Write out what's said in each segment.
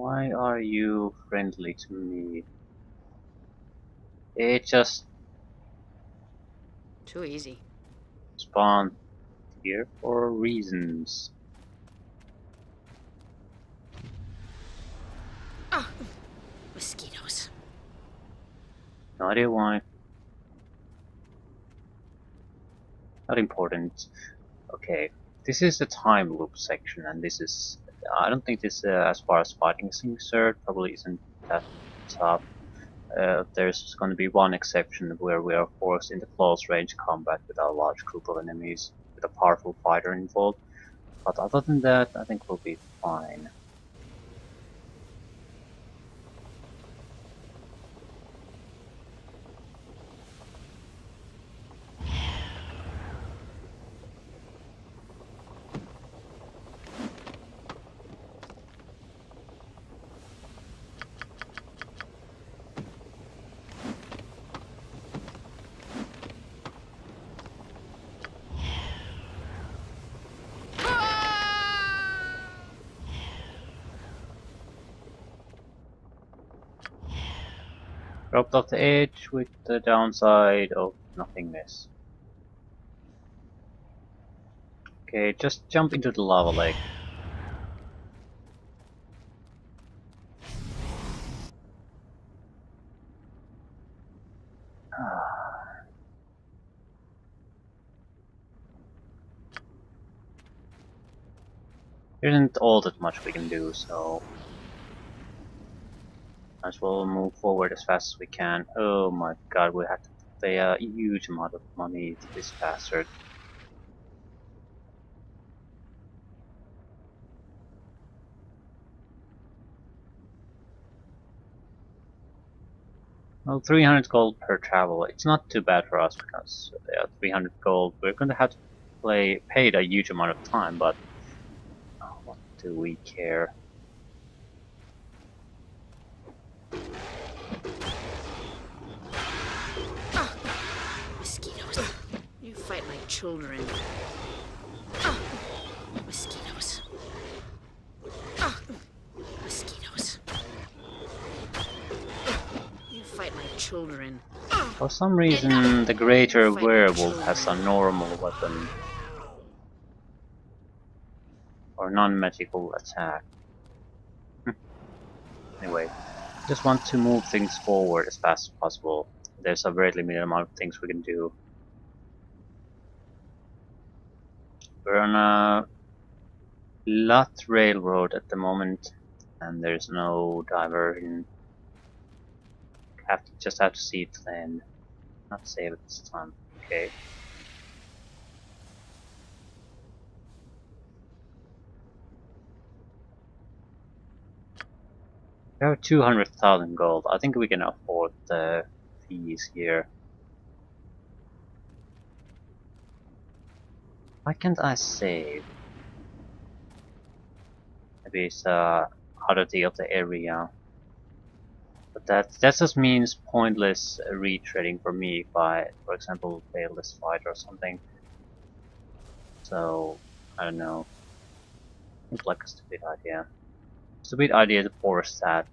Why are you friendly to me? It just Too easy. spawned here for reasons. Ah, mosquitoes. No idea why. Not important. Okay, this is the time loop section, and this is. I don't think this, as far as fighting is concerned, probably isn't that tough. There's going to be one exception where we are forced into close range combat with a large group of enemies with a powerful fighter involved. But other than that, I think we'll be fine. Dropped off the edge with the downside of nothingness. Okay, just jump into the lava lake. There isn't all that much we can do, so might as well move forward as fast as we can. Oh my god, we had to pay a huge amount of money to this bastard. Well, 300 gold per travel. It's not too bad for us because 300 gold. We're going to have to pay it a huge amount of time, but what do we care? Ah, mosquitoes. You fight like children. Ah, mosquitoes. Ah, mosquitoes. You fight like children. For some reason, the greater werewolf has a normal weapon or non-magical attack. Anyway, just want to move things forward as fast as possible. There's a very limited amount of things we can do. We're on a lot railroad at the moment, and there's no diversion. Just have to see it to the end. Not save it this time. Okay. We have 200,000 gold. I think we can afford the fees here. Why can't I save? Maybe it's oddity of the area. But that just means pointless retreading for me if I, for example, fail this fight or something. So, I don't know. Seems like a stupid idea. Stupid idea to force that.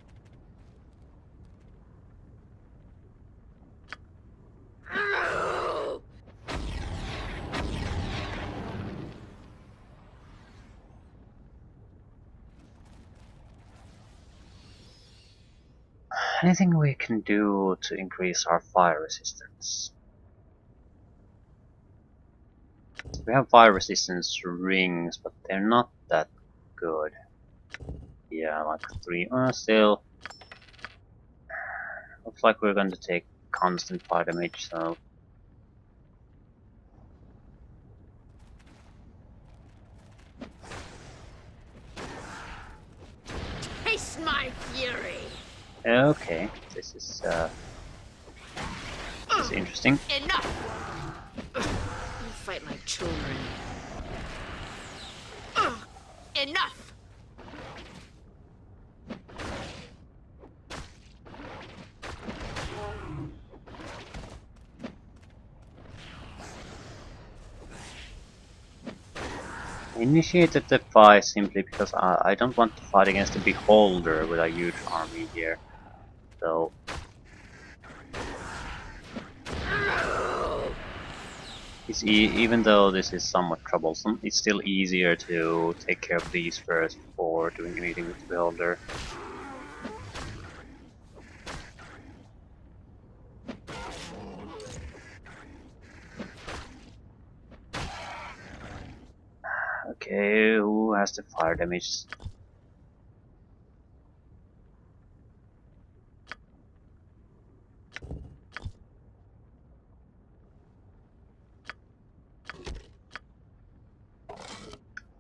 Anything we can do to increase our fire resistance? We have fire resistance rings, but they're not that good. Yeah, like 3. Still. Looks like we're going to take constant fire damage, so. Taste my fury. Okay, this is interesting. Enough. You fight like children. Enough. initiated the fight simply because I don't want to fight against the Beholder with a huge army here. So it's even though this is somewhat troublesome, it's still easier to take care of these first before doing anything with the Beholder. Okay, who has the fire damage?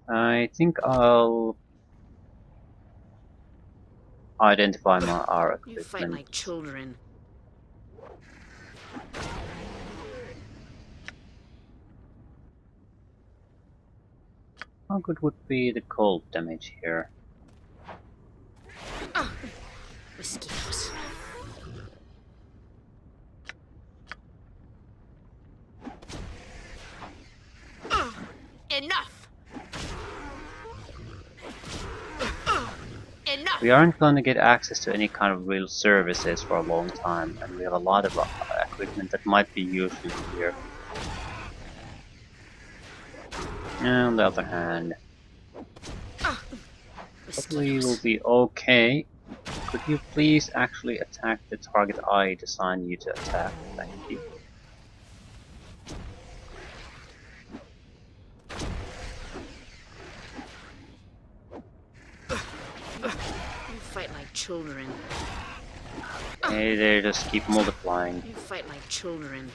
I think I'll identify our You fight equipment. like children. How good would be the cold damage here? Mosquitoes. Enough! Enough! We aren't going to get access to any kind of real services for a long time, and we have a lot of equipment that might be useful here. On the other hand, we will be okay. Could you please actually attack the target I designed you to attack? Thank you. You fight like children. Hey, they just keep multiplying. You fight like children.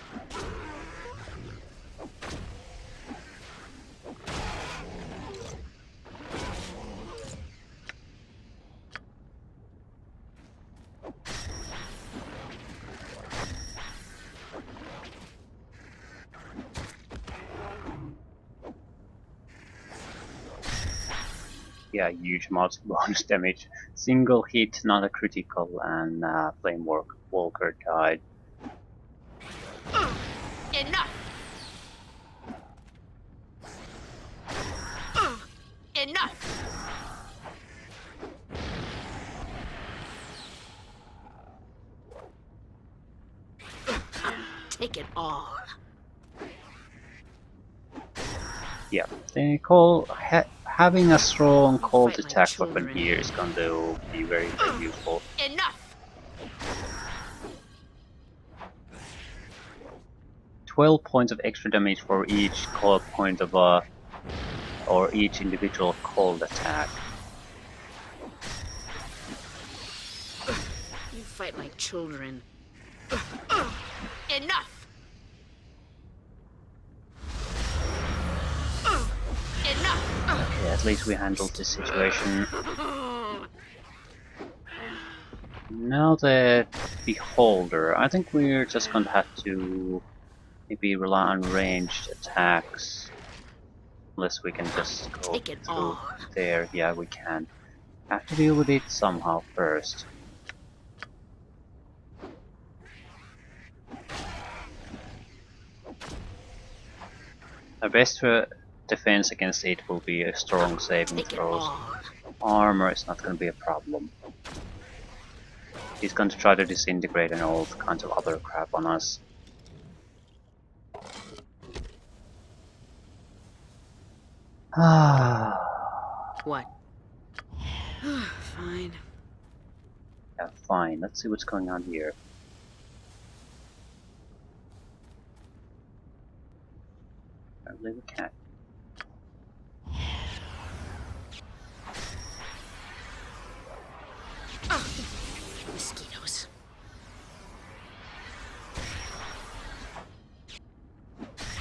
Yeah, huge amounts of bonus damage. Single hit, not a critical, and Flame Walker died. Enough! Enough! Take it all. Yeah, the having a strong cold Fight like attack weapon children. here is going to be very, very useful. Enough! 12 points of extra damage for each cold point of or each individual cold attack. You fight like children. Enough! Enough! Okay, at least we handled this situation. Now the Beholder, I think we're just going to have to maybe rely on ranged attacks. Unless we can just go Take it through all. there. Yeah, we can. Have to deal with it somehow first. Our best defense against it will be a strong saving Take it throws. all. Armor is not going to be a problem. He's going to try to disintegrate and all kinds of other crap on us. What? Fine. Yeah, fine. Let's see what's going on here. Apparently we can't. Mosquitoes.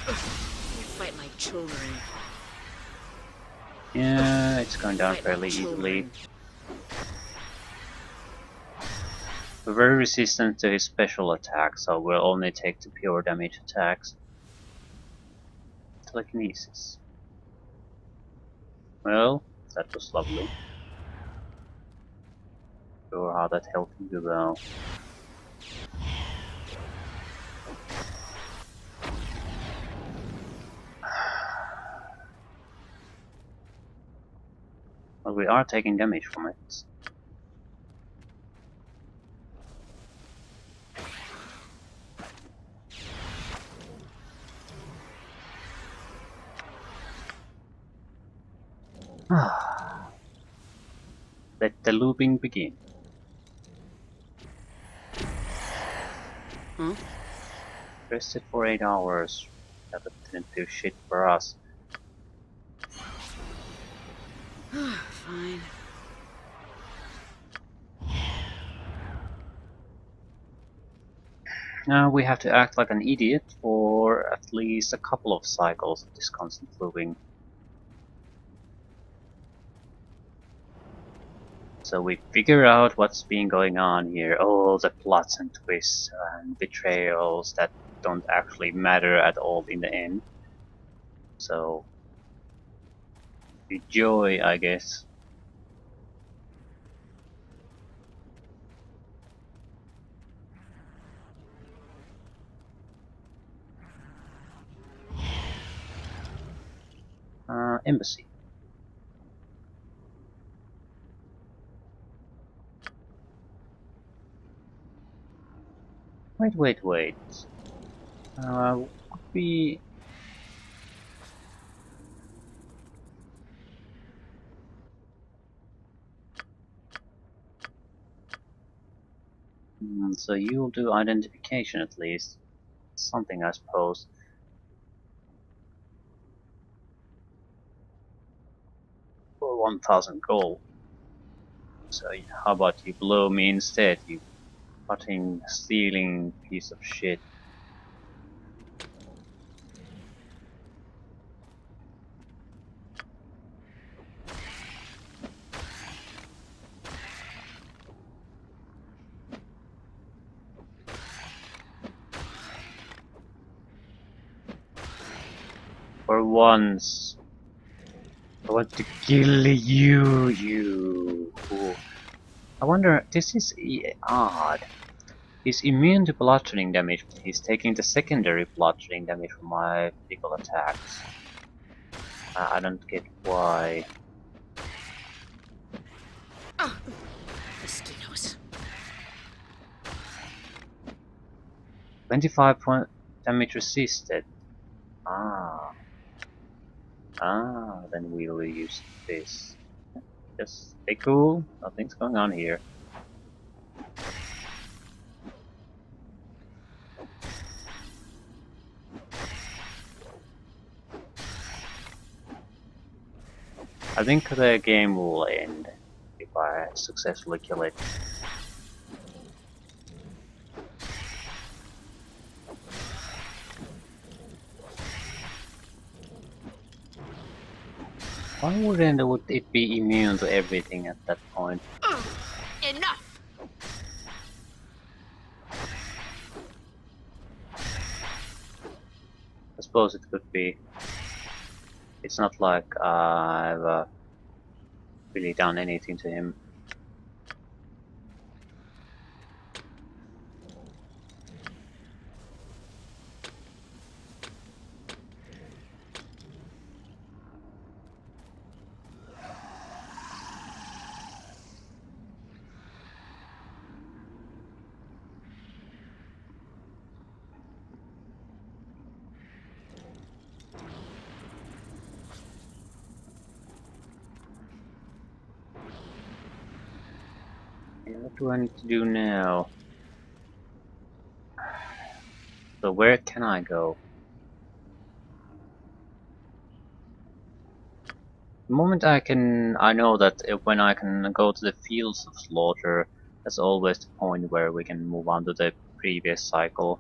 You fight like children. Yeah, it's going down Fight fairly like easily. children. We're very resistant to his special attacks, so we'll only take the pure damage attacks. Telekinesis. Well, that was lovely. Sure how that helped you though. But we are taking damage from it. Let the looping begin. Huh? Rested for 8 hours. That didn't do shit for us. Fine. Now we have to act like an idiot for at least a couple of cycles of this constant looping. So we figure out what's been going on here, all the plots and twists and betrayals that don't actually matter at all in the end. So, enjoy, I guess. Embassy. Wait. Could we... so you'll do identification at least. Something, I suppose. For 1000 gold. So how about you blow me instead, you fucking stealing piece of shit. For once, I want to kill you, you fool. I wonder, this is odd. He's immune to bludgeoning damage, but he's taking the secondary bludgeoning damage from my physical attacks. I don't get why. Mosquitoes. 25 point damage resisted. Then we'll use this. Just stay cool, nothing's going on here. I think the game will end if I successfully kill it. Why would it be immune to everything at that point? Enough! I suppose it could be. It's not like I've really done anything to him. What do I need to do now? So where can I go? The moment I know that when I can go to the fields of slaughter, that's always the point where we can move on to the previous cycle.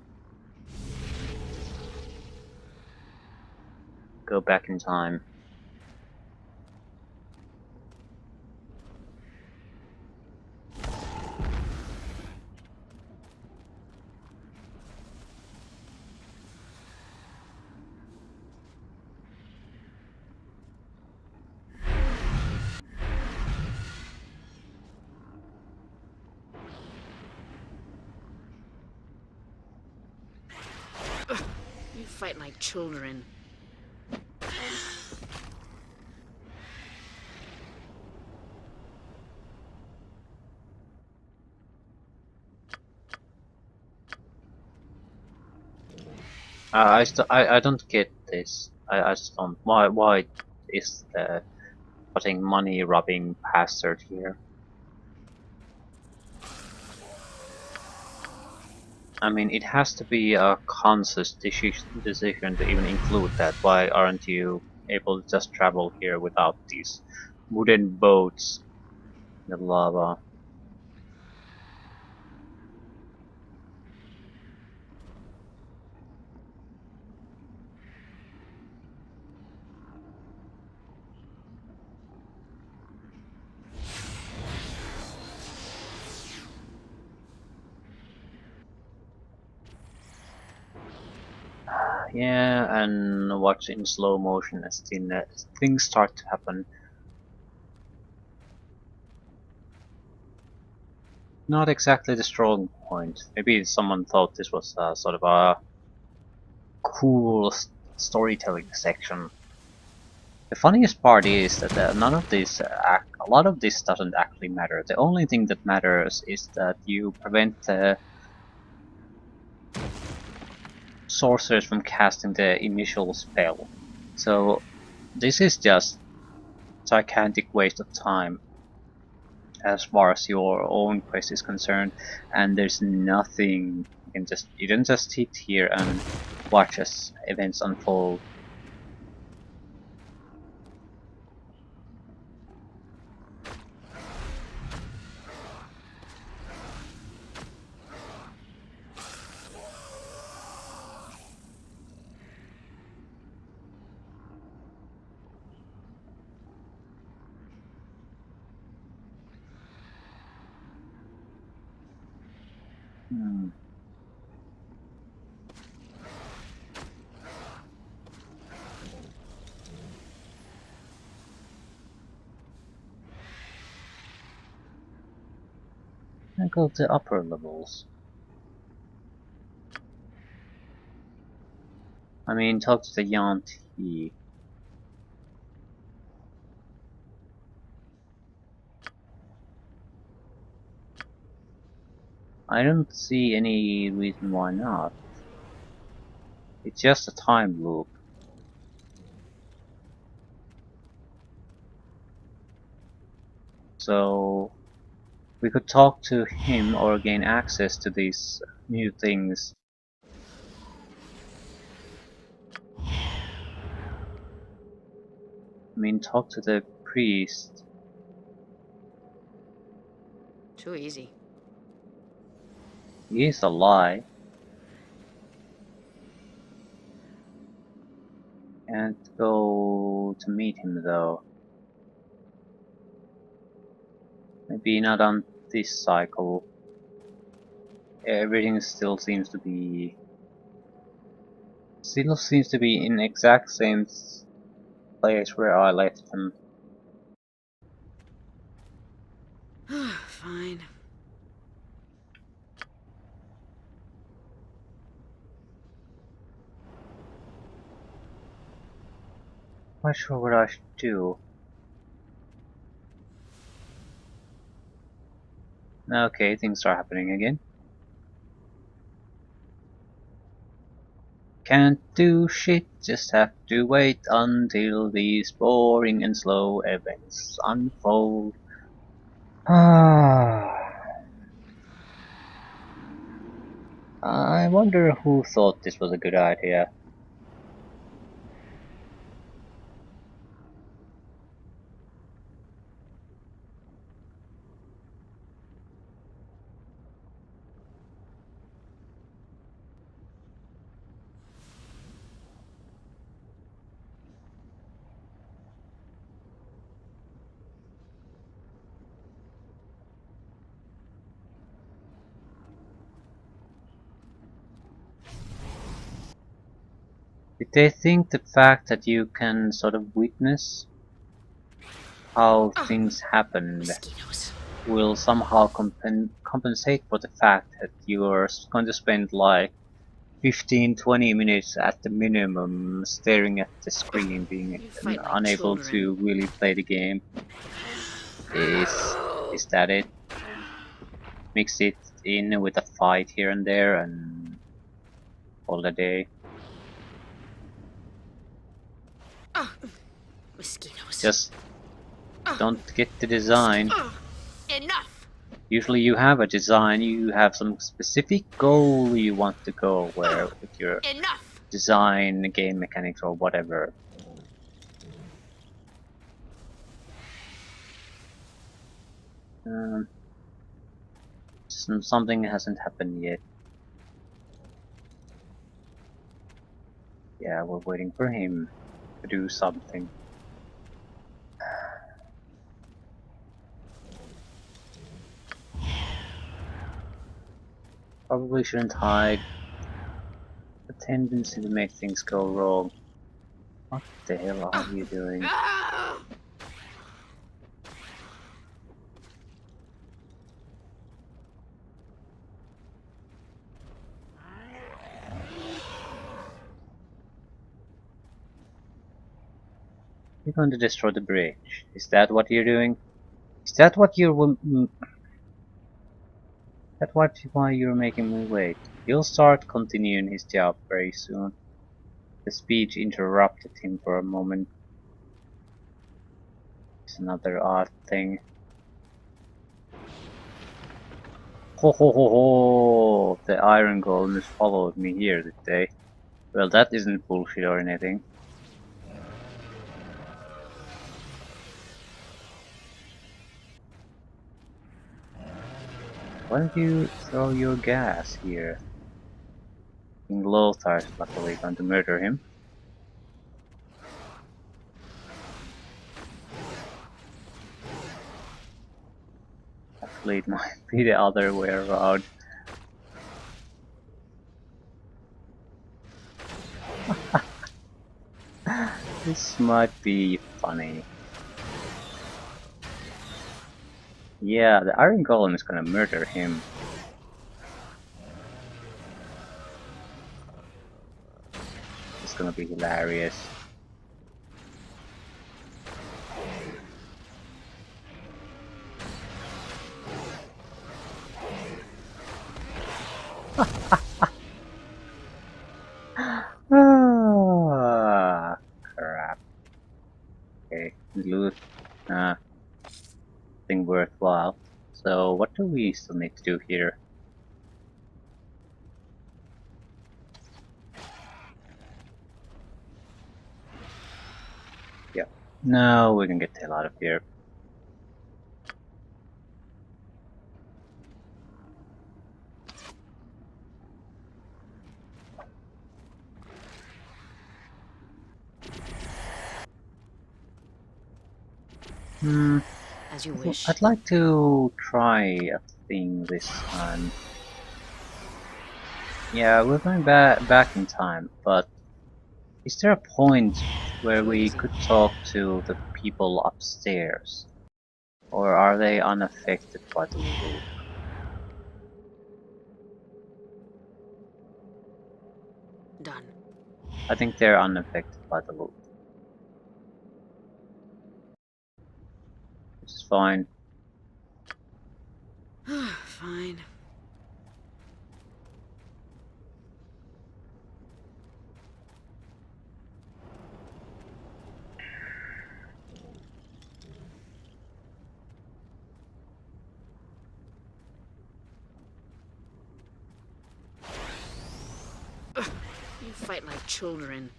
Go back in time. You fight like children. I don't get this. I just don't. Why is the putting money robbing bastard here? I mean, it has to be a conscious decision to even include that. Why aren't you able to just travel here without these wooden boats in the lava? Yeah, and watch in slow motion as things start to happen. Not exactly the strong point. Maybe someone thought this was sort of a cool storytelling section. The funniest part is that none of this, a lot of this doesn't actually matter. The only thing that matters is that you prevent the sorcerers from casting the initial spell. So this is just gigantic waste of time as far as your own quest is concerned, and there's nothing you can just sit here and watch as events unfold. Hmm. I go to upper levels. I mean, talk to the Yanti. I don't see any reason why not. It's just a time loop. So we could talk to him or gain access to these new things. I mean, talk to the priest. Too easy. He is a lie. Can't go to meet him though. Maybe not on this cycle. Everything still seems to be in exact same place where I left him. Fine. Not sure what I should do. Okay, things are happening again. Can't do shit, just have to wait until these boring and slow events unfold. Ah, I wonder who thought this was a good idea. Did they think the fact that you can sort of witness how Oh, things happened mosquitoes. will somehow compensate for the fact that you're going to spend like 15-20 minutes at the minimum staring at the screen, being You fight like unable children. to really play the game? Is that it? Mix it in with a fight here and there and all the day. Mosquitoes. Just don't get the design. Enough! Usually you have a design, you have some specific goal you want to go where with your Enough! design, game mechanics or whatever. Something hasn't happened yet. Yeah, we're waiting for him to do something. Probably shouldn't hide. The tendency to make things go wrong. What the hell are you doing? You're going to destroy the bridge. Is that what you're doing? Is that what you're... That's why you're making me wait. He'll start continuing his job very soon. The speech interrupted him for a moment. It's another odd thing. Ho ho ho ho! The iron golem has followed me here today. Well, that isn't bullshit or anything. Why don't you throw your gas here? King Lothar is luckily going to murder him. Actually, it might be the other way around. This might be funny. Yeah, the Iron Golem is gonna murder him. It's gonna be hilarious. Ah, crap. Okay, loot. Thing worthwhile. So, what do we still need to do here? Yeah. No, we can get the hell out of here. As you wish. I'd like to try a thing this time. Yeah, we're going back in time, but is there a point where we could talk to the people upstairs? Or are they unaffected by the loop? Done. I think they're unaffected by the loop. Which is fine. Fine. You fight like children.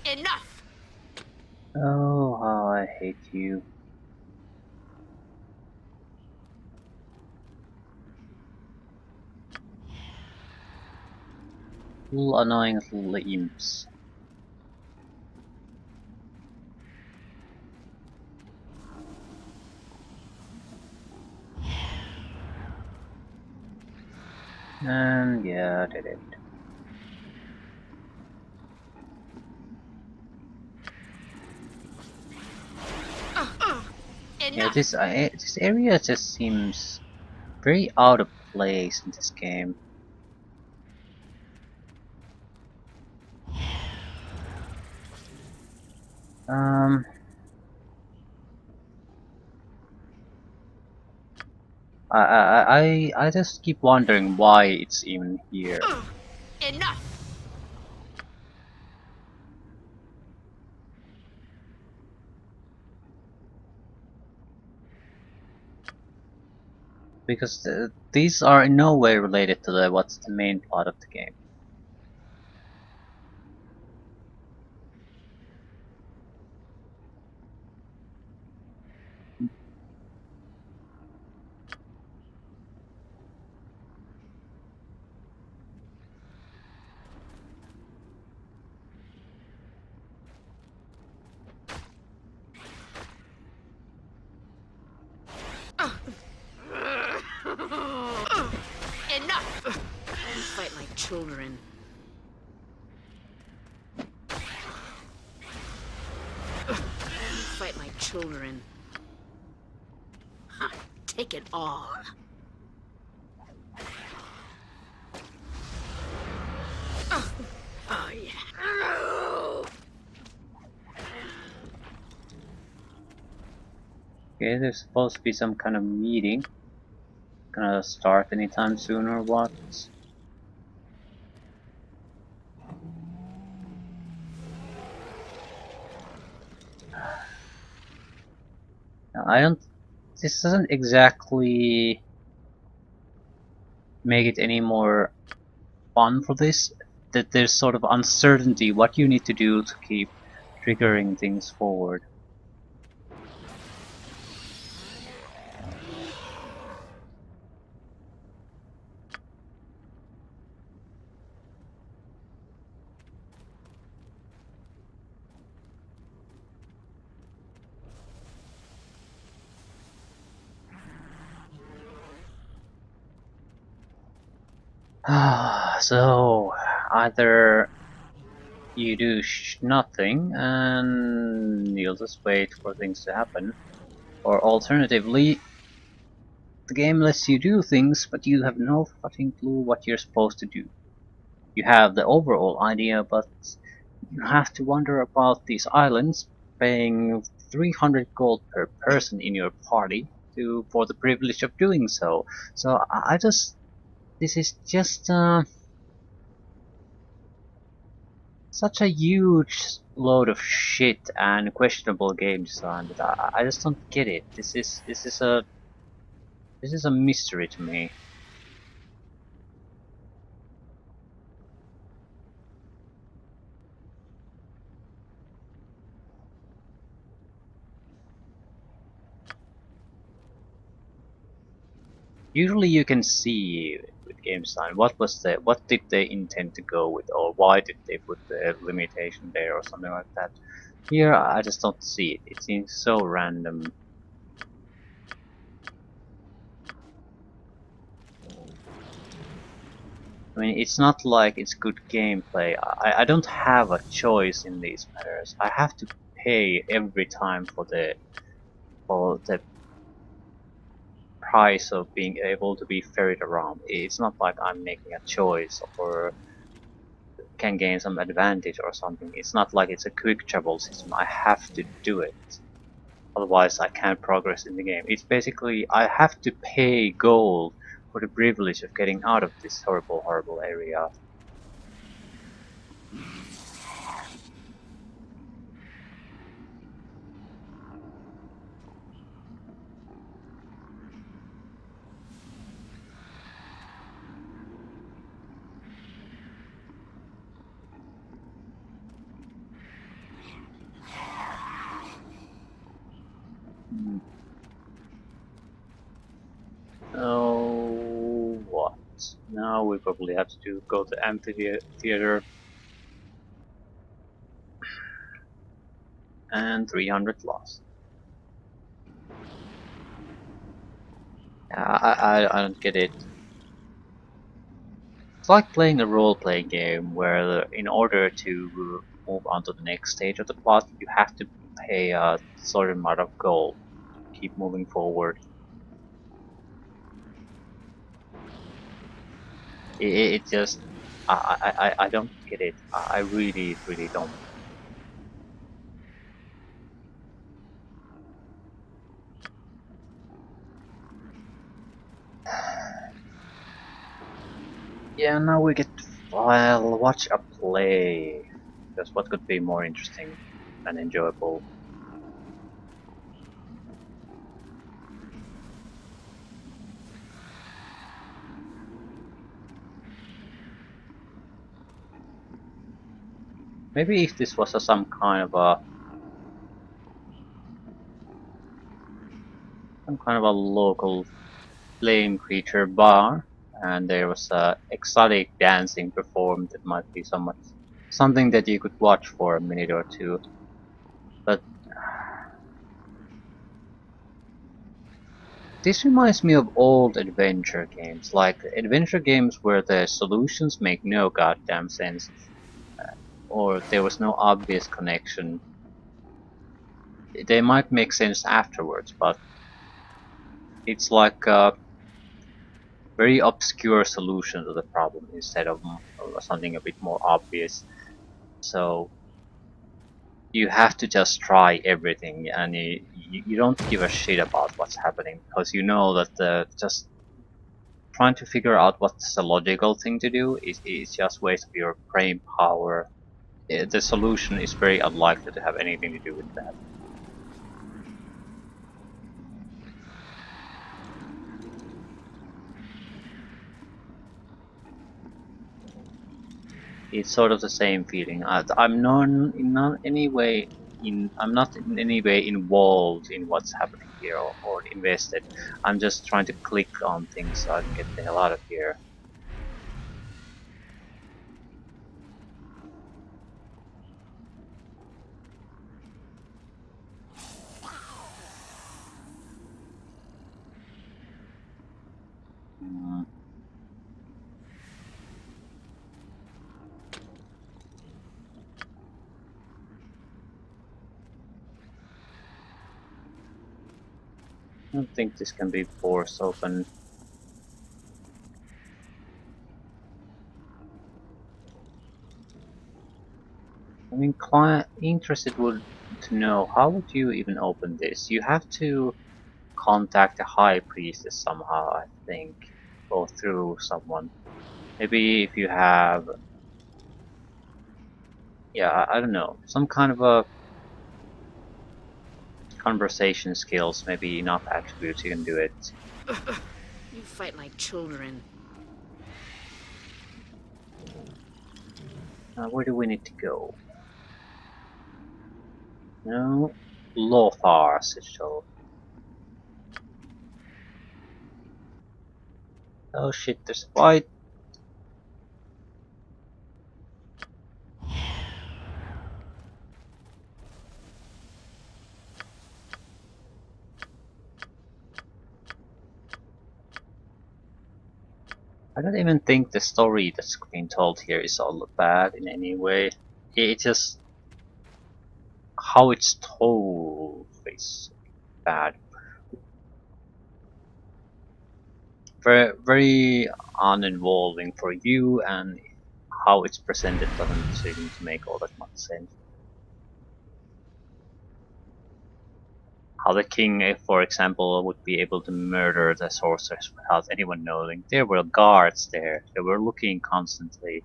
Enough! Oh, how I hate you. Little annoying little imps. And yeah, did it. Yeah, Enough! this area just seems very out of place in this game. Um, I just keep wondering why it's even here. Enough! Because these are in no way related to what's the main plot of the game. Enough! You fight like children. You fight like children. Huh. Take it all. Oh, yeah. Okay, there's supposed to be some kind of meeting. Gonna start anytime soon or what? I don't. This doesn't exactly make it any more fun for this. That there's sort of uncertainty what you need to do to keep triggering things forward. So either you do nothing and you'll just wait for things to happen, or alternatively, the game lets you do things, but you have no fucking clue what you're supposed to do. You have the overall idea, but you have to wonder about these islands, paying 300 gold per person in your party for the privilege of doing so. So I just this is just such a huge load of shit and questionable game design that I just don't get it. This is a mystery to me. Usually you can see with game design what did they intend to go with, or why did they put the limitation there or something like that. Here I just don't see it. It seems so random. I mean, it's not like it's good gameplay. I don't have a choice in these matters. I have to pay every time for the price of being able to be ferried around. It's not like I'm making a choice or can gain some advantage or something. It's not like it's a quick travel system. I have to do it. Otherwise I can't progress in the game. It's basically I have to pay gold for the privilege of getting out of this horrible, horrible area. Hmm. Oh, what? Now we probably have to go to amphitheater and 300 lost. I don't get it. It's like playing a role-playing game where, in order to move on to the next stage of the plot, you have to pay a certain amount of gold to keep moving forward. It just, I don't get it. I really, really don't. Yeah, now we get to well, watch a play. Because what could be more interesting and enjoyable? Maybe if this was some kind of a local flame creature bar, and there was exotic dancing performed, that might be something that you could watch for a minute or two. But this reminds me of old adventure games, like adventure games where the solutions make no goddamn sense, or there was no obvious connection. They might make sense afterwards, but it's like a very obscure solution to the problem instead of something a bit more obvious. So you have to just try everything, and you don't give a shit about what's happening, because you know that just trying to figure out what's the logical thing to do is just waste of your brain power. The solution is very unlikely to have anything to do with that. It's sort of the same feeling. I'm not any way I'm not in any way involved in what's happening here, or invested. I'm just trying to click on things so I can get the hell out of here. Mm, I don't think this can be forced open. I'm interested to know, how would you even open this? You have to contact the high priestess somehow, I think, or through someone. Maybe if you have, yeah, I don't know, some kind of a conversation skills, maybe enough attributes, you can do it. You fight like children. Where do we need to go? No, Lothar sigil. Oh shit, there's a fight. I don't even think the story that's being told here is all bad in any way. It's just how it's told is bad. Very, very uninvolving for you, and how it's presented doesn't seem to make all that much sense. How the king, for example, would be able to murder the sorceress without anyone knowing. There were guards there. They were looking constantly.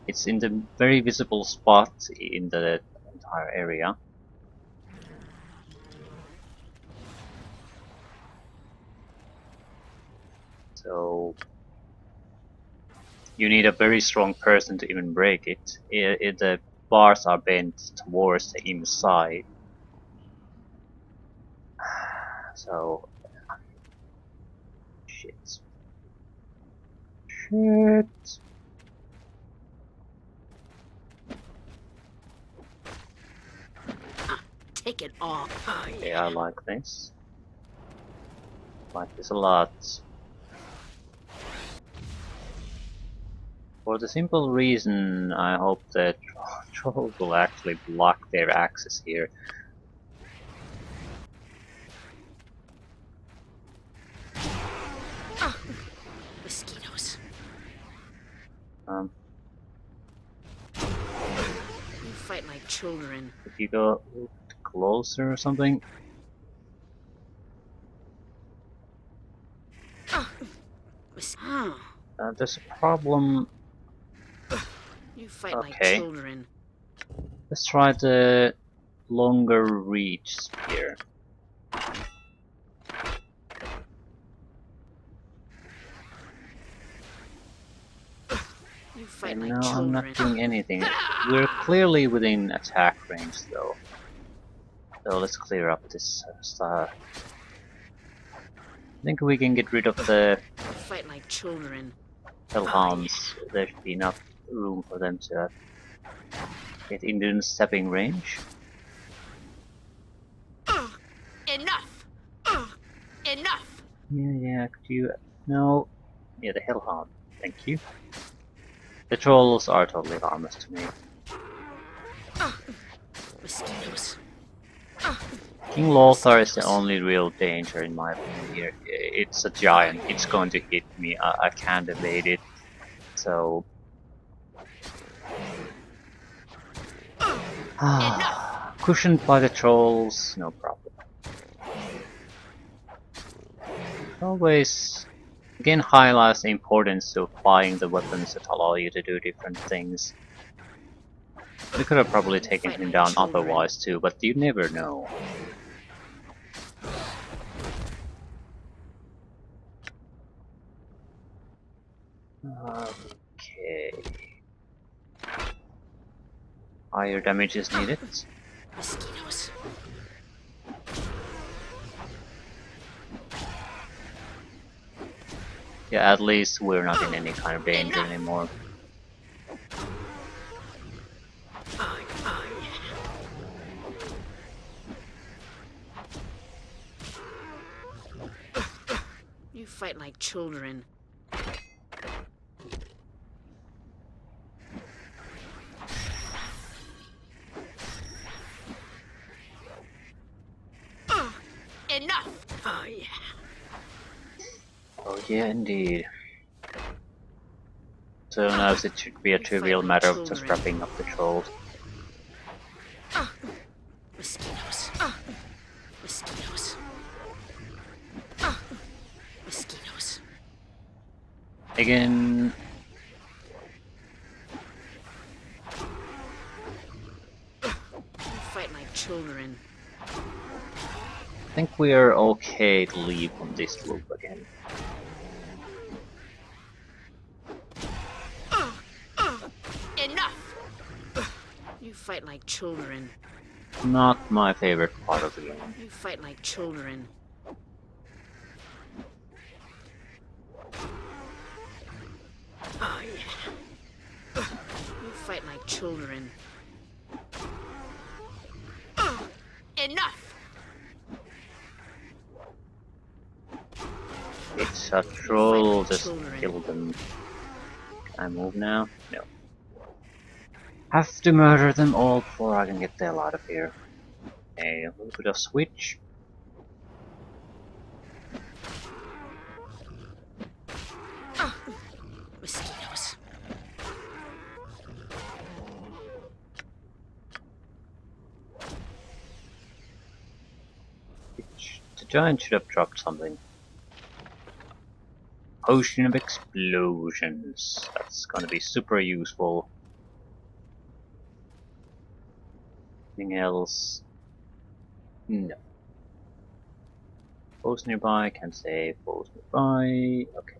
It's in the very visible spot in the entire area. So you need a very strong person to even break it. The bars are bent towards the inside. So shit. Shit. Take it off. Oh, Yeah, I like this. Like this a lot. For the simple reason, I hope that trolls will actually block their access here. Mosquitoes. Um, You fight like children. if you go a little bit closer or something. There's a problem. You fight like Okay, children. let's try the longer reach spear. You fight And like now I'm not children. doing anything. We're clearly within attack range though. So let's clear up this stuff. I think we can get rid of the You fight like children. hellhounds. There should be enough room for them to get into the stepping range. Enough! Enough! Yeah, could you... No. Yeah, the hellhound. Thank you. The trolls are totally harmless to me. Mosquitoes. King Lothar is the only real danger in my opinion here. It's a giant, it's going to hit me, I can't evade it. So... Cushioned by the trolls, no problem. Always, again, highlights the importance of buying the weapons that allow you to do different things. We could have probably taken him down otherwise too, but you never know. Okay. Higher damage is needed. Mosquitoes. Yeah, at least we're not in any kind of danger anymore. You fight like children. Enough! Oh yeah. Oh yeah, indeed. So now it should be a trivial matter of just wrapping up the trolls. Mosquitoes. Mosquitoes. Mosquitoes. Again... You fight like children. I think we are okay to leave on this loop again. Enough! You fight like children. Not my favorite part of the game. You fight like children. Oh yeah. You fight like children. Enough! It's a troll, just kill them. Can I move now? No. Have to murder them all before I can get the hell out of here. A little bit of switch. Mosquitoes. The giant should have dropped something. Potion of explosions. That's gonna be super useful. Anything else? No. Foes nearby, can't say foes nearby. Okay.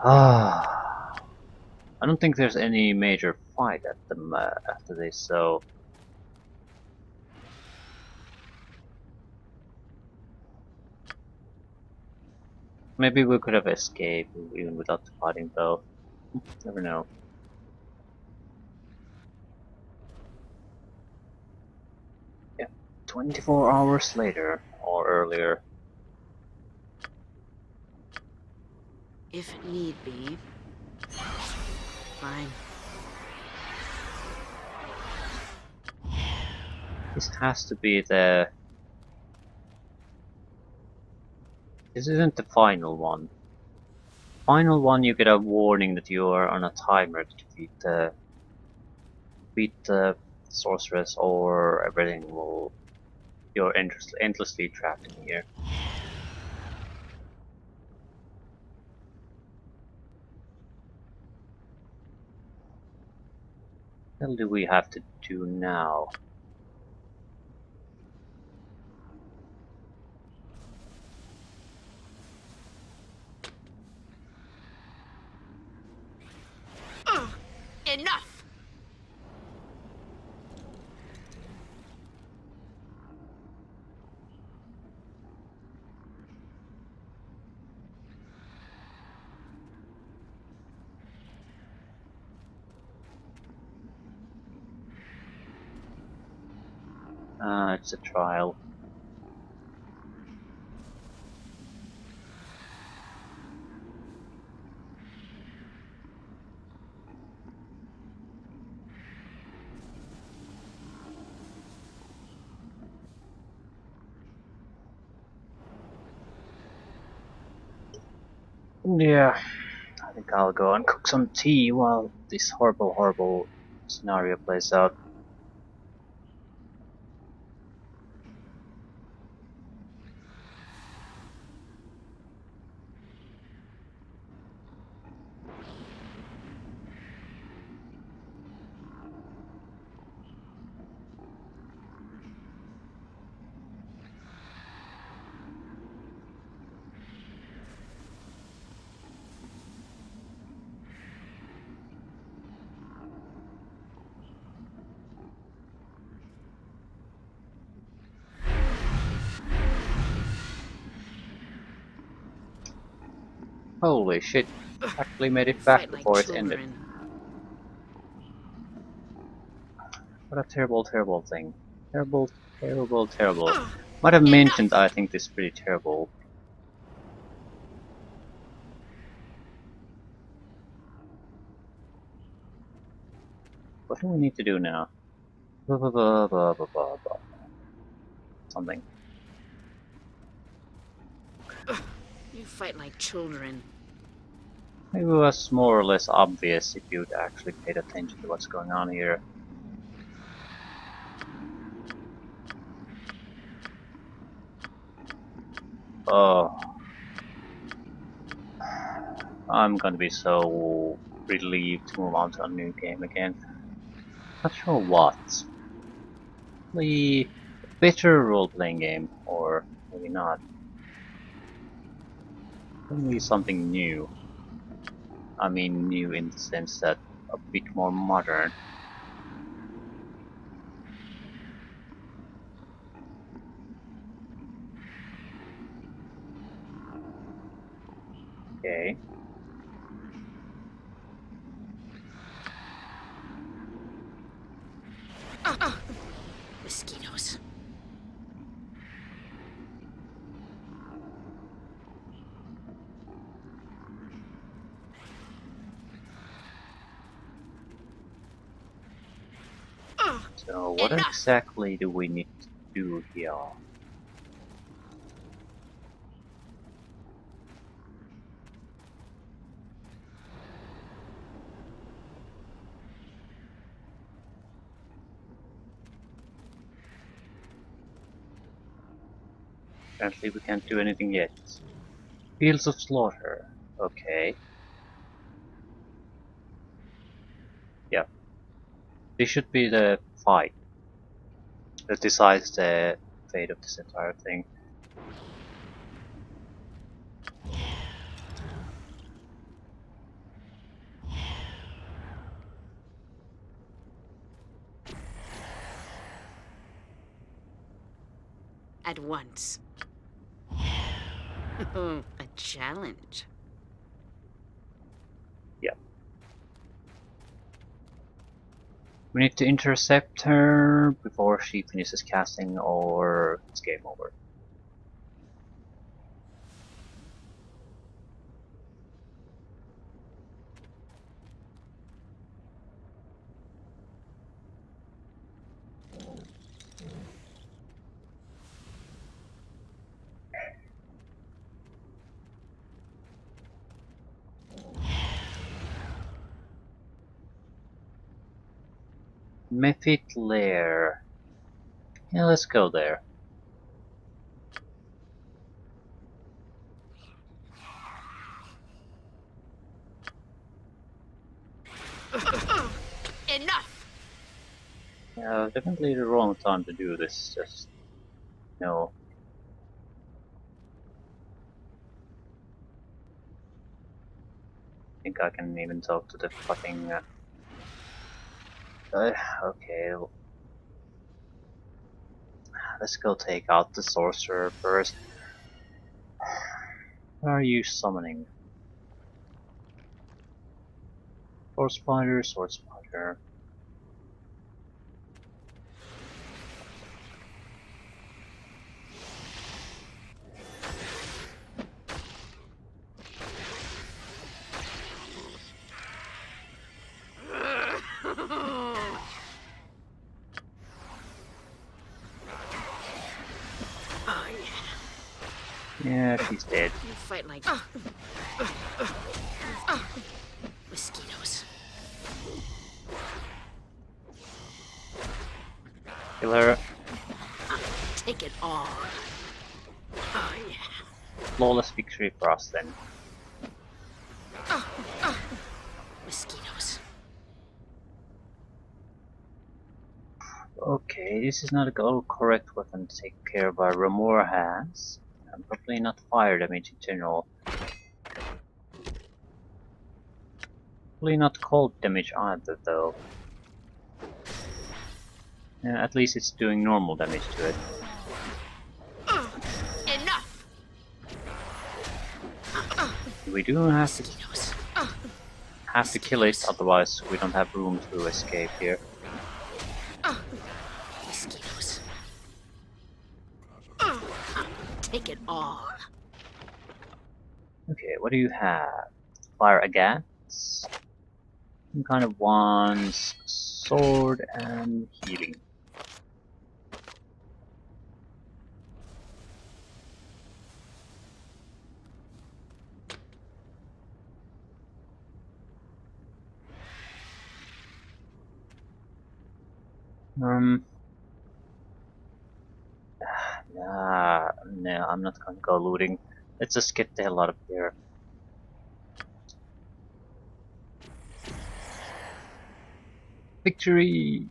I don't think there's any major fight at them after this, so... Maybe we could have escaped even without fighting though. Never know. Yeah, 24 hours later, or earlier. If need be. Fine. This has to be the... This isn't the final one. Final one, you get a warning that you are on a timer to beat the sorceress, or everything will... You're endlessly trapped in here. What the hell do we have to do now? Enough! It's a trial. Yeah, I think I'll go and cook some tea while this horrible scenario plays out. Holy shit, actually made it back Fight like before it ended. children. What a terrible thing. Terrible. Might have mentioned Enough! I think this is pretty terrible. What do we need to do now? Blah. Something. You fight like children. Maybe it was more or less obvious if you'd actually paid attention to what's going on here. Oh, I'm gonna be so relieved to move on to a new game again. Not sure what. Probably a better role-playing game, or maybe not. Maybe something new. I mean new in the sense that a bit more modern. Okay. Mosquitoes. So what Enough! exactly do we need to do here? Apparently we can't do anything yet. Fields of Slaughter. Okay. Yeah. This should be the fight that decides the fate of this entire thing. At once. A challenge. Yeah. We need to intercept her before she finishes casting, or it's game over. Mephit Lair. Yeah, let's go there. Enough! Yeah, definitely the wrong time to do this. Just no. I think I can even talk to the fucking. Okay, let's go take out the sorcerer first. What are you summoning? Sword spider, sword spider. Oh, Yeah, she's dead. you fight like mosquitoes. Kill her. Take it all. Oh, yeah. Flawless victory for us then. Mosquitoes. Okay, this is not a correct weapon to take care of our Remora has. And probably not fire damage in general. Probably not cold damage either though. Yeah, at least it's doing normal damage to it. Enough! We do have to Mosquitoes. kill it, otherwise we don't have room to escape here. Mosquitoes. Take it all. Okay, what do you have? Fire against? Some kind of wands, sword, and healing. No, I'm not gonna go looting. Let's just get the hell out of here. Victory!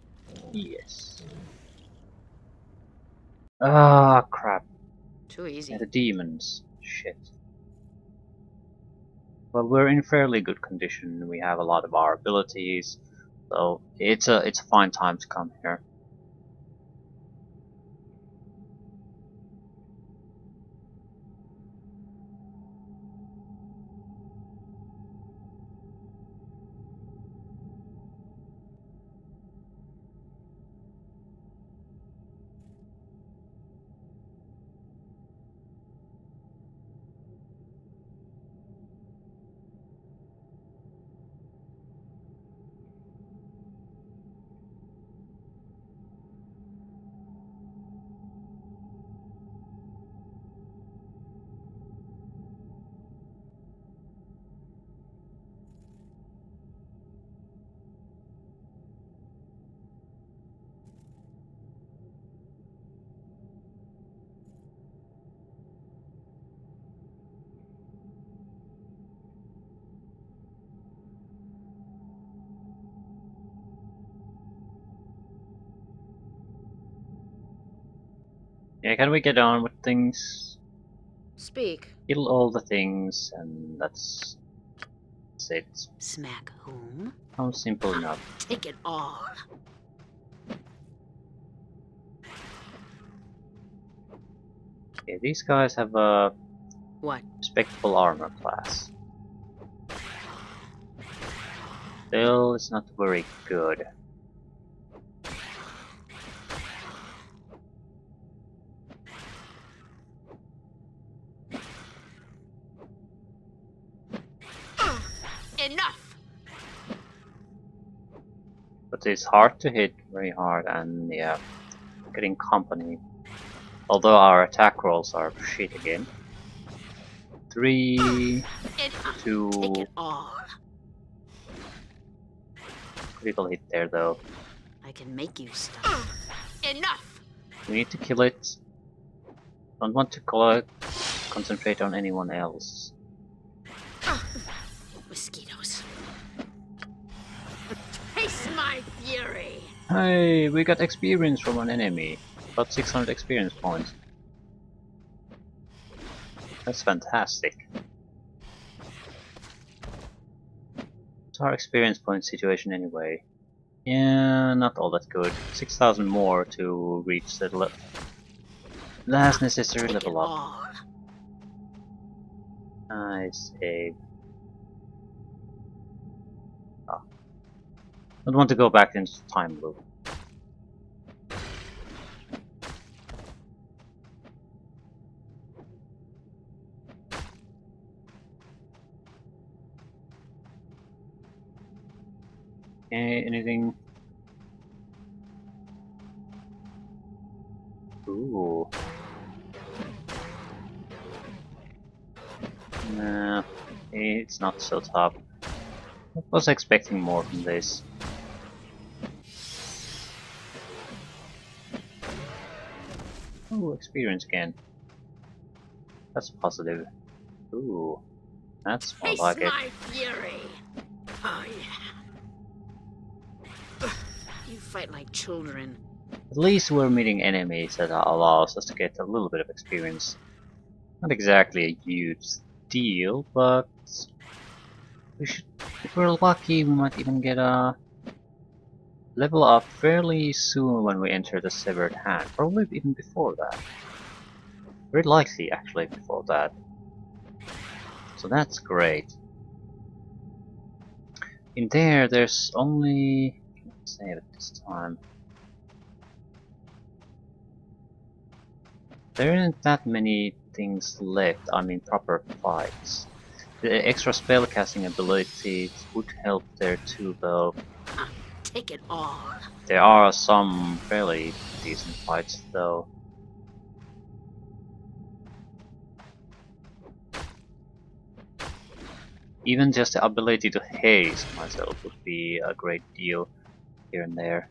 Yes. Ah, crap. Too Yeah, easy. the demons. Shit. Well, we're in fairly good condition. We have a lot of our abilities, so it's a fine time to come here. Yeah, can we get on with things? Speak. Kill all the things, and that's it. Smack whom? Sounds simple enough. Take it all. Okay, these guys have a What? respectable armor class. Still, it's not very good. Enough! But it's hard to hit very hard, and yeah, getting company. Although our attack rolls are shit again. 3, Enough! 2, Take it all. critical hit there though. I can make you stop. Enough! We need to kill it. Don't want to concentrate on anyone else. Mosquitoes. Taste my fury! Hey, we got experience from an enemy. About 600 experience points. That's fantastic. What's our experience point situation anyway? Yeah, not all that good. 6,000 more to reach the last necessary Take level it up. all. Nice save. Oh. Don't want to go back into the time loop. Okay, anything? Ooh. Nah, it's not so tough. I was expecting more from this. Ooh, experience again. That's positive. Ooh, that's more Taste like it. my fury! Oh yeah. You fight like children. At least we're meeting enemies that allows us to get a little bit of experience. Not exactly a huge deal, but we should, if we're lucky, we might even get a level up fairly soon when we enter the Severed Hand. Probably even before that. Very likely, actually, before that. So that's great. In there's only... Let's save it this time. There aren't that many things left, I mean proper fights. The extra spellcasting abilities would help there too, though. Take it all. There are some fairly decent fights, though. Even just the ability to haste myself would be a great deal here and there.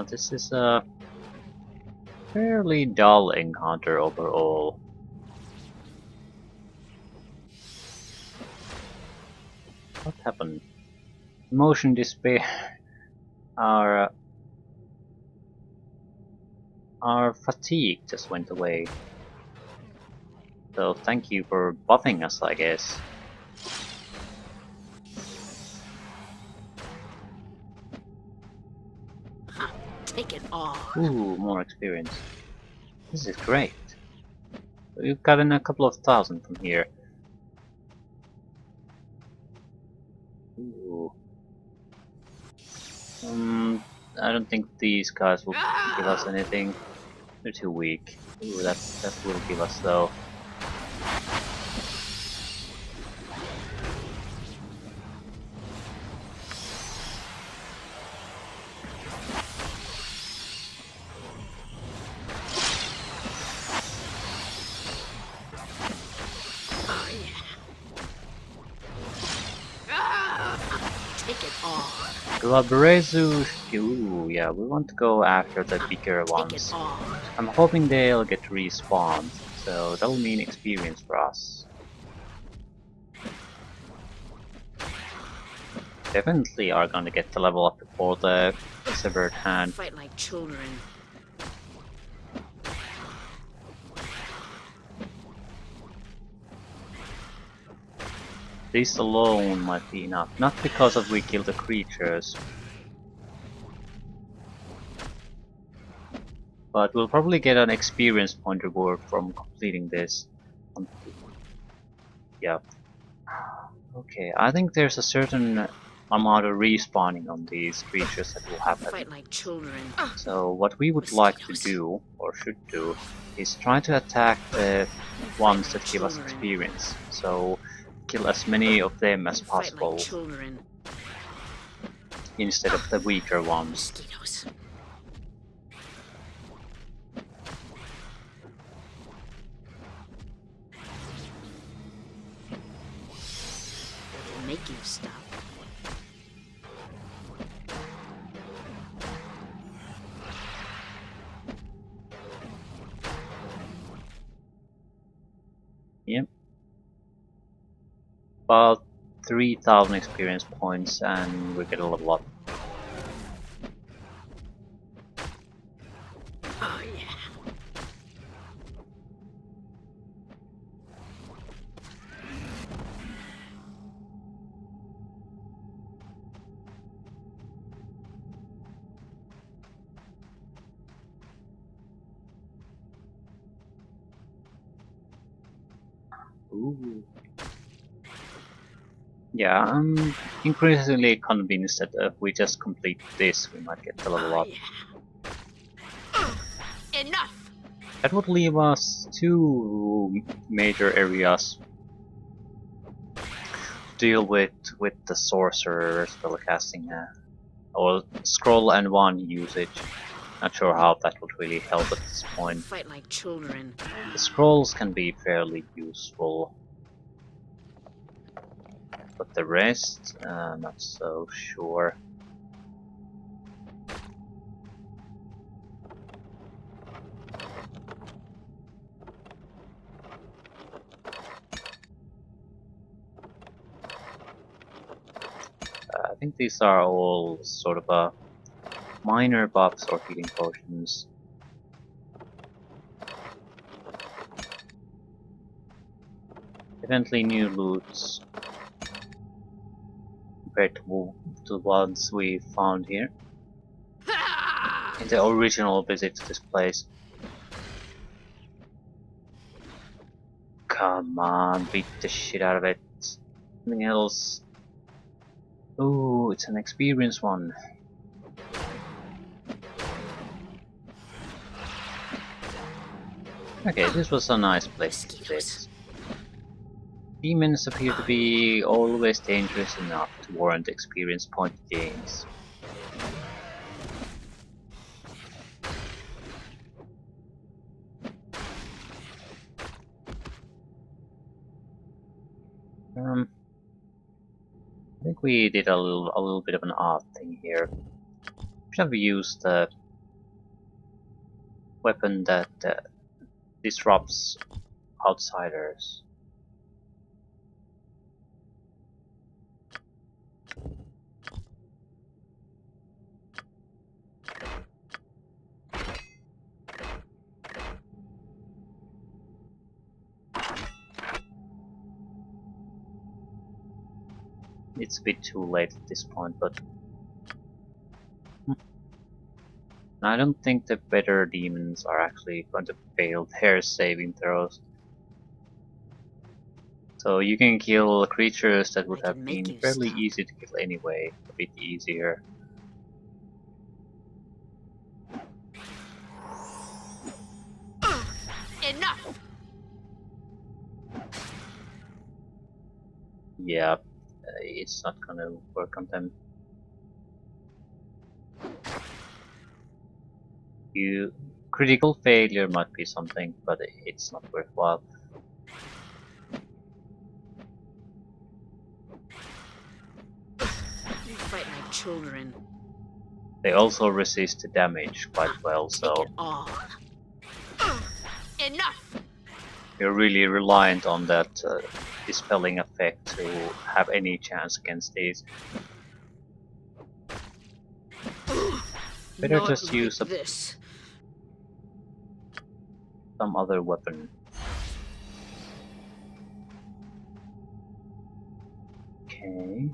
This is a fairly dull encounter overall. What happened? Emotion despair. Our fatigue just went away. So thank you for buffing us, I guess. Take it all. Ooh, more experience. This is great. We've gotten a couple of thousand from here. Ooh. I don't think these guys will give us anything. They're too weak. Ooh, that will give us though. Oh yeah. Take it all. Glabrazu. Ooh, yeah, we want to go after the bigger Take it ones. all. I'm hoping they'll get respawned, so that'll mean experience for us. Definitely are gonna get the level up before the Severed Hand. Fight like children. This alone might be enough, not because of we kill the creatures, but we'll probably get an experience point reward from completing this. Yeah. Okay, I think there's a certain amount of respawning on these creatures that will happen. Fight like children. So what we would like to do, or should do, is try to attack the ones that give us experience. So kill as many of them as possible Fight like children. instead of the weaker ones. Mosquitoes. make you stop. Yep. About 3,000 experience points and we get a level up. Oh yeah. Ooh. Yeah, I'm increasingly convinced that if we just complete this, we might get the level Oh up. yeah. Enough. That would leave us 2 major areas to deal with the sorcerer spellcasting or scroll and wand usage. Not sure how that would really help at this You point. fight like children. The scrolls can be fairly useful, but the rest, not so sure. I think these are all sort of minor buffs or healing potions. Evidently new loots compared to the ones we found here in the original visit to this place. Come on, beat the shit out of it. Something else. Ooh, it's an experienced one. Okay, this was a nice place to Mosquitoes. sit. Demons appear to be always dangerous enough to warrant experience point gains. I think we did a little bit of an odd thing here. We should have used the weapon that disrupts outsiders. It's a bit too late at this point, but I don't think the better demons are actually going to fail their saving throws. So you can kill creatures that would I have can make been you fairly stop. easy to kill anyway, a bit easier. Enough. Yeah, it's not gonna work on them. Critical failure might be something, but it's not worthwhile. You fight like children. They also resist the damage quite well, Take it so all. Enough. you're really reliant on that dispelling effect to have any chance against these. Better Not just like use this. some other weapon. Okay.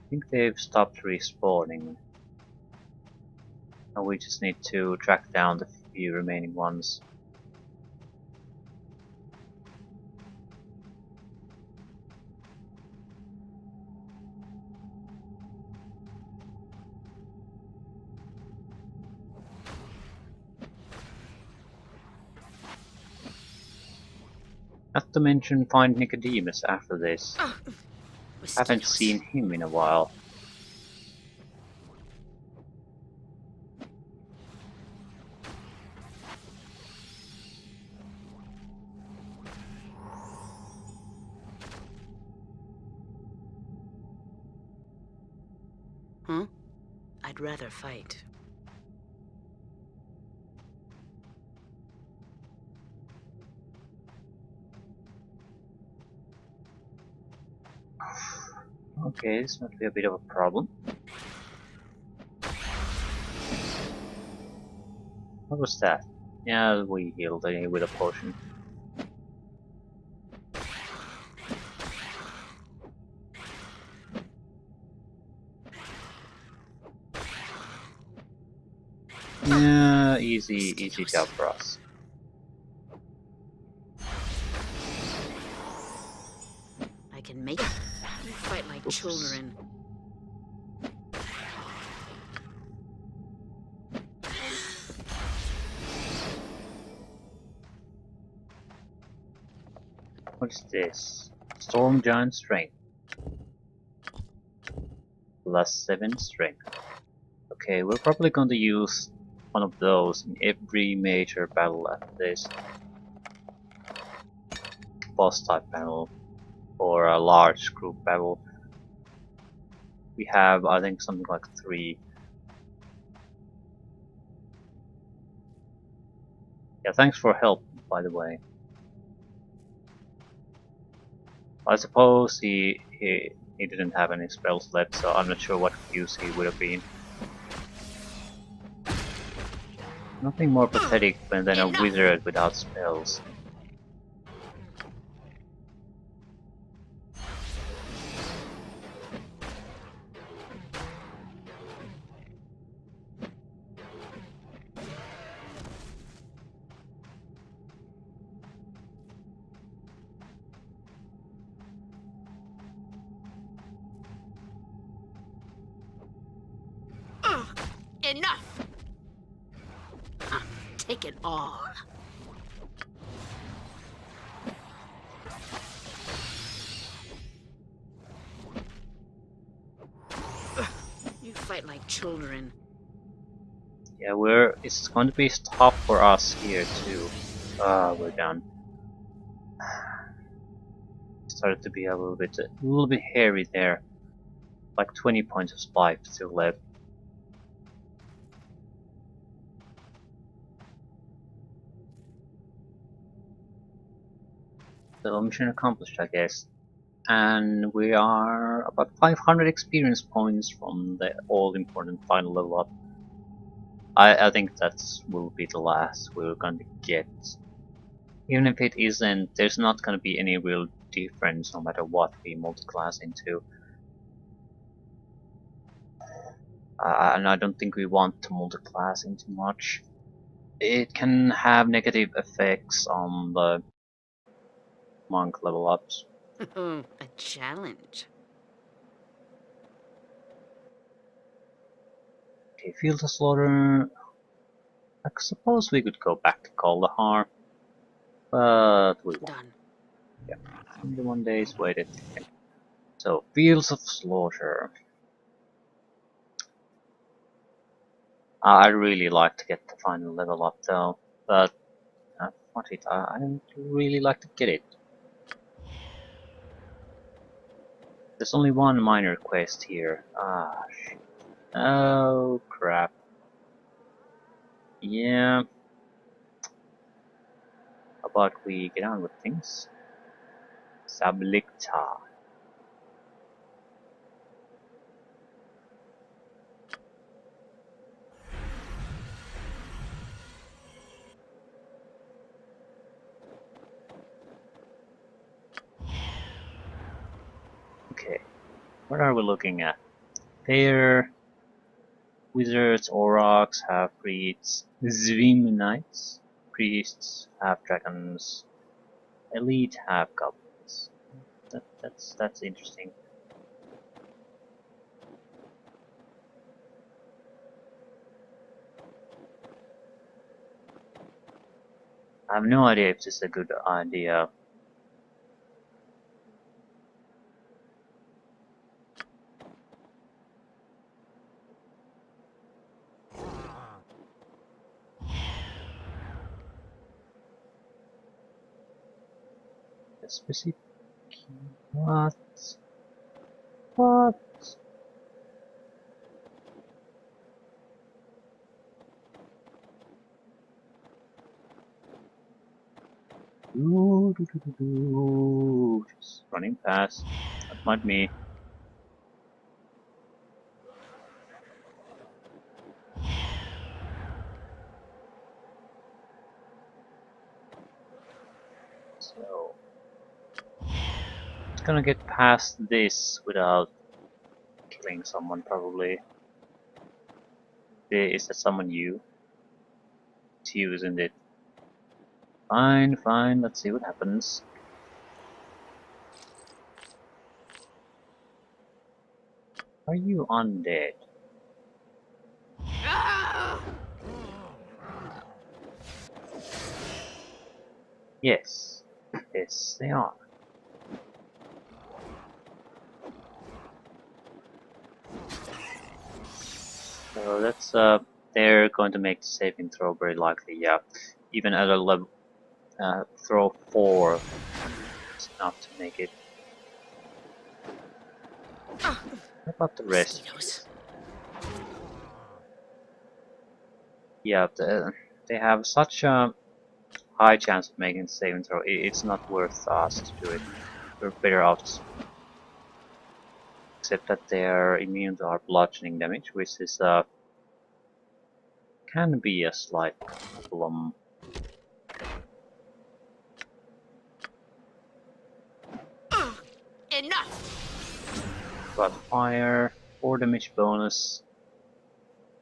I think they've stopped respawning. Now we just need to track down the few remaining ones. Not to mention find Nicodemus after this. Haven't Mosquitoes. seen him in a while. I'd rather fight. Okay, this might be a bit of a problem. What was that? Yeah, we healed it with a potion. Yeah, easy job for us. I can make it. You fight like Oops. children. What is this? Storm Giant Strength. +7 strength. Okay, we're probably going to use one of those in every major battle after this. Boss type battle or a large group battle. We have, I think, something like 3. Yeah, thanks for help, by the way. I suppose he didn't have any spells left, so I'm not sure what use he would have been. Nothing more pathetic than a wizard without spells. Enough! Take it all. You fight like children. Yeah, it's going to be tough for us here too. We're done. Started to be a little bit hairy there. Like 20 points of spike still left. So mission accomplished, I guess. And we are about 500 experience points from the all-important final level up. I think that will be the last we're going to get. Even if it isn't, there's not going to be any real difference no matter what we multi-class into. And I don't think we want to multi-class into much. It can have negative effects on the monk level ups. A challenge. Okay, Field of Slaughter. I suppose we could go back to Kaldahar, but we won't. Done. Yeah, 21 days waited. Okay. So, Fields of Slaughter. I'd really like to get the final level up though, but I don't really like to get it. There's only one minor quest here. Ah, shit. Oh, crap. Yeah. How about we get on with things? Sablicta. Okay, what are we looking at? There, wizards, aurochs, half-breeds, Zwim knights, priests, half-dragons, elite, half-goblins. That's interesting. I have no idea if this is a good idea. Specific. What? What? Just running past. That might me. So it's gonna get past this without killing someone probably. Is that someone you? It's you, isn't it? Fine, fine, let's see what happens. Are you undead? Yes. Yes, they are. So that's they're going to make the saving throw very likely, yeah. Even at a level throw 4 is enough to make it. What about the rest? Mosquitoes. Yeah, they have such a high chance of making the saving throw. It's not worth us to do it. We're better off. Except that they are immune to our bludgeoning damage, which is can be a slight problem. Enough! But fire, 4 damage bonus.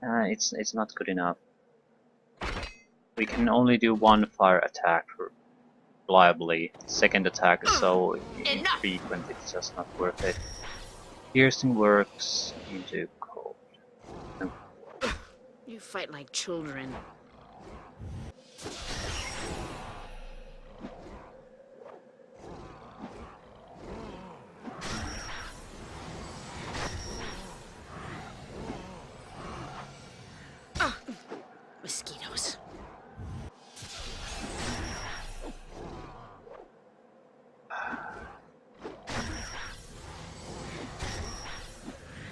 It's not good enough. We can only do 1 fire attack reliably. Second attack is so Enough! infrequent, it's just not worth it. Piercing works into cold. You fight like children. Mosquitoes.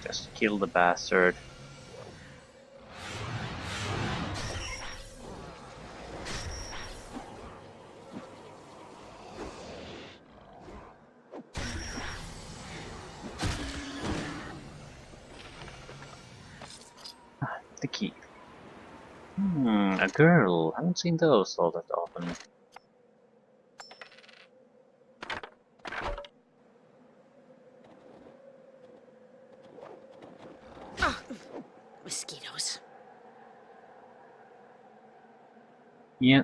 Just kill the bastard. The key. A girl. I haven't seen those all that often. Mosquitoes. Yeah,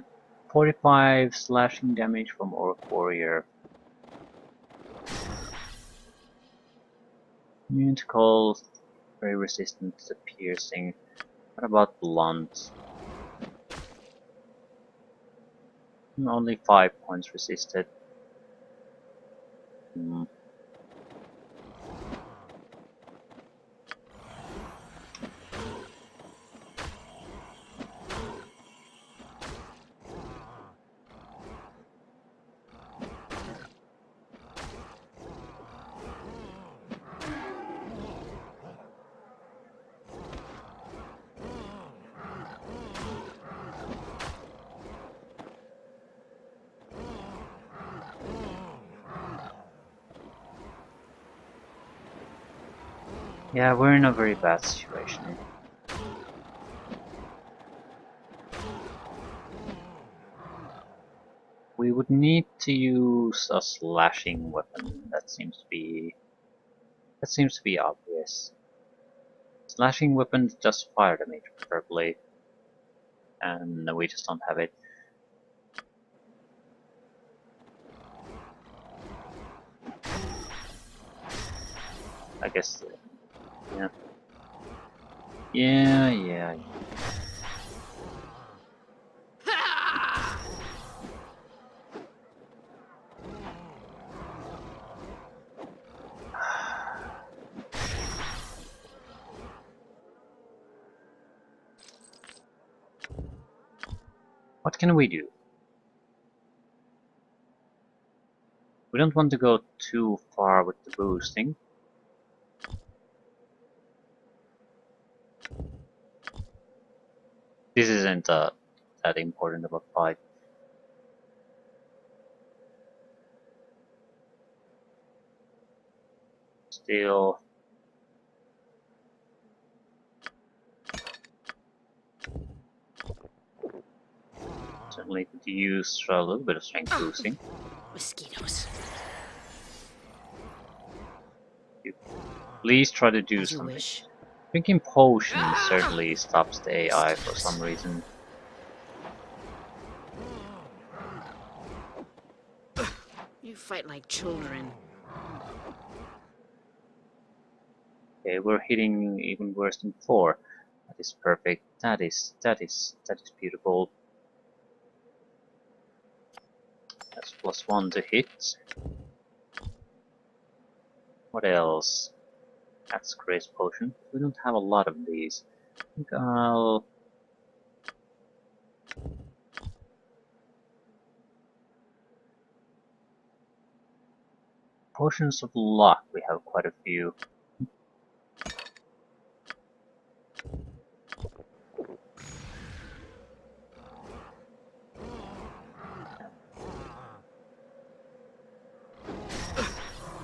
45 slashing damage from Orc Warrior. Immune to cold, very resistant to piercing. What about blunt? Only 5 points resisted. Hmm. Yeah, we're in a very bad situation. We would need to use a slashing weapon. That seems to be obvious. Slashing weapon does fire damage, preferably, and we just don't have it. I guess, yeah. Yeah. What can we do? We don't want to go too far with the boosting. This isn't that important of a fight. still. Certainly could use a little bit of strength boosting. Mosquitoes. Please try to do As you something. wish. Drinking potions certainly stops the AI for some reason. You fight like children. Okay, we're hitting even worse than before. That is perfect. That is beautiful. That's +1 to hit. What else? That's Grace Potion. We don't have a lot of these. I think I'll... Potions of Luck, we have quite a few.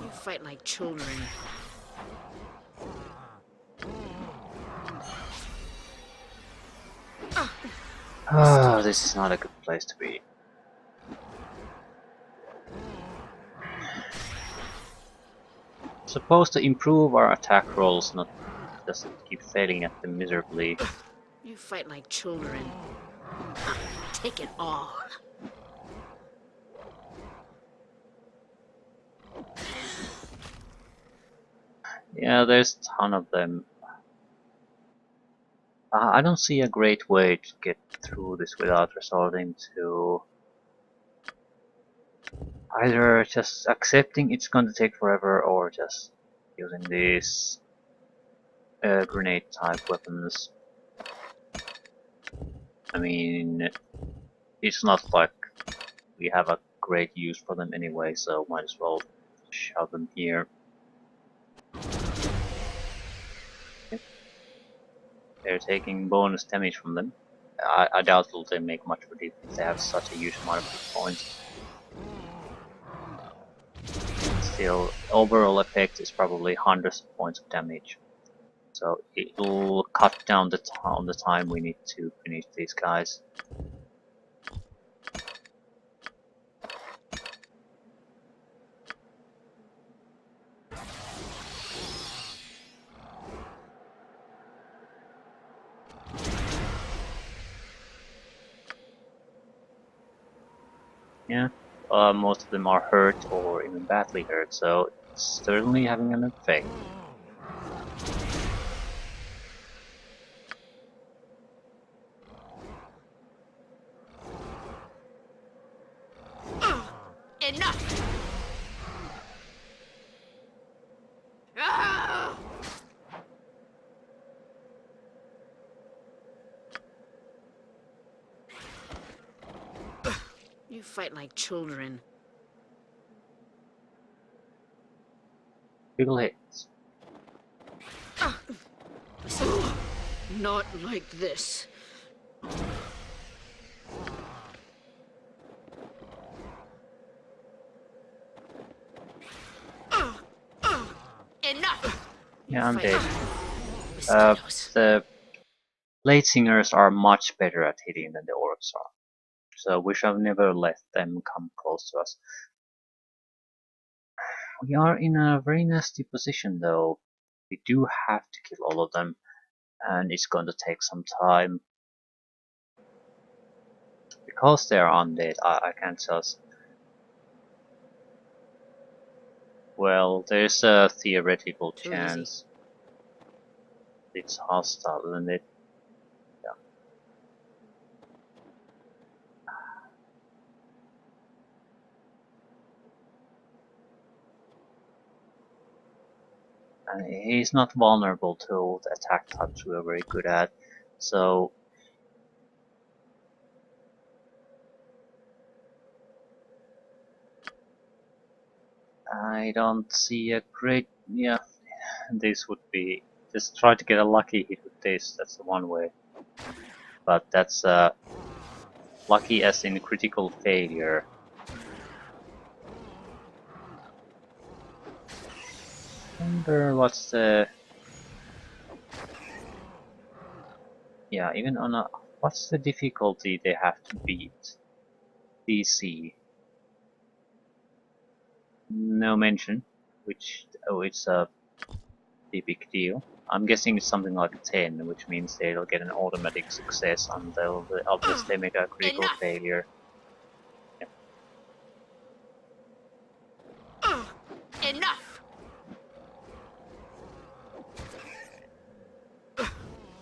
You fight like children. Ah, this is not a good place to be. Supposed to improve our attack rolls, not just keep failing at them miserably. You fight like children. Take it all. Yeah, there's a ton of them. I don't see a great way to get through this without resorting to either just accepting it's going to take forever or just using these grenade type weapons. I mean, it's not like we have a great use for them anyway, so might as well shove them here. Yep. They're taking bonus damage from them. I doubt they make much of a difference. They have such a huge amount of hit points. Still, overall effect is probably hundreds of points of damage. So it'll cut down on the time we need to finish these guys. Yeah, most of them are hurt or even badly hurt, so it's certainly having an effect. Enough! You fight like children. Critical hits. Not like this. Enough! Yeah, I'm dead. Mosquitoes. The Blade Singers are much better at hitting than the Orcs are, so we shall never let them come close to us. We are in a very nasty position though. We do have to kill all of them, and it's going to take some time. Because they are undead, I can't just... Well, there's a theoretical Too easy. chance it's hostile, isn't it? Yeah. And he's not vulnerable to the attack types we're very good at, so I don't see a great... yeah, this would be... just try to get a lucky hit with this, that's the one way. But that's lucky as in critical failure. Wonder what's the even on a what's the difficulty they have to beat? DC. No mention. Which it's a big deal. I'm guessing it's something like 10, which means they'll get an automatic success unless they make a critical Enough! failure. Enough!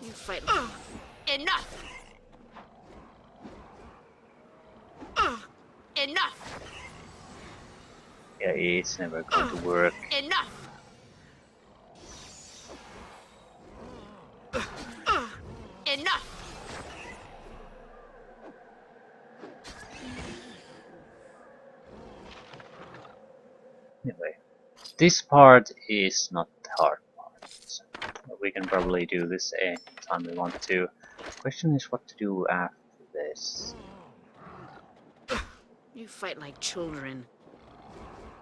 You fight. Enough! Enough! Yeah, it's never going to work. Enough! Enough! Anyway, this part is not the hard part. So we can probably do this anytime we want to. The question is what to do after this. You fight like children.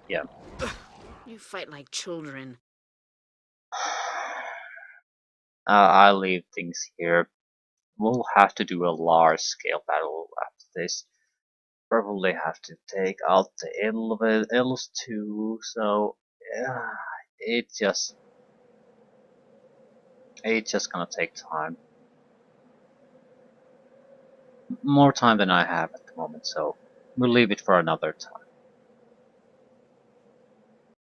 Yeah. You fight like children. I'll leave things here. We'll have to do a large scale battle after this. Probably have to take out the elves too, so yeah, it just it's just gonna take time. More time than I have at the moment, so we'll leave it for another time.